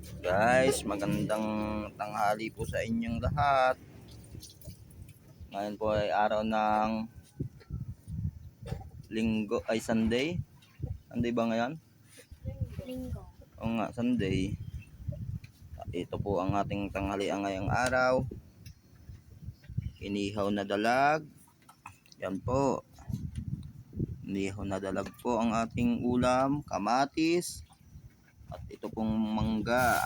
Guys, magandang tanghali po sa inyong lahat. Ngayon po ay araw ng linggo, ay Sunday. Sunday ba ngayon? Linggo. Oo nga, Sunday. Ito po ang ating tanghalian ngayong araw. Inihaw na dalag. Yan po. Inihaw na dalag po ang ating ulam, kamatis. At ito pong mangga.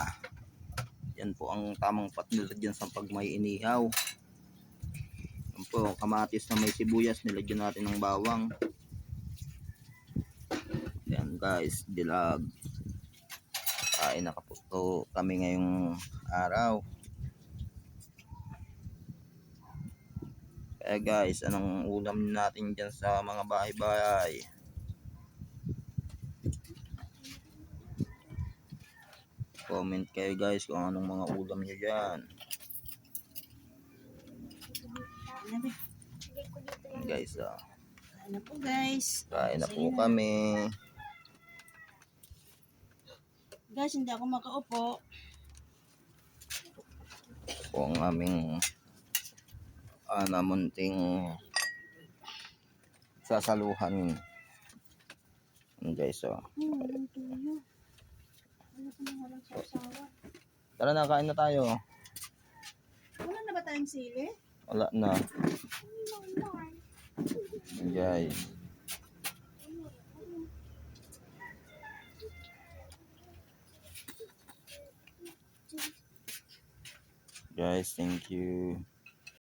Yan po ang tamang patnila dyan sa pag may inihaw. Yan po, kamatis na may sibuyas, nilagyan natin ng bawang. Yan guys, dilag. Kain na kaputo kami ngayong araw. Kaya guys, anong ulam natin dyan sa mga bahay-bahay? Comment kayo guys kung anong mga ulam nyo dyan. Guys, Kain na po guys. kain na po kami. Guys, hindi ako makaupo. Po ang aming namunting sasaluhan. Guys, Walang tuyo. Ano pa nang walang sausawan? tara na, kain na tayo. Wala na ba tayong sili? Wala na. Guys. Guys, thank you.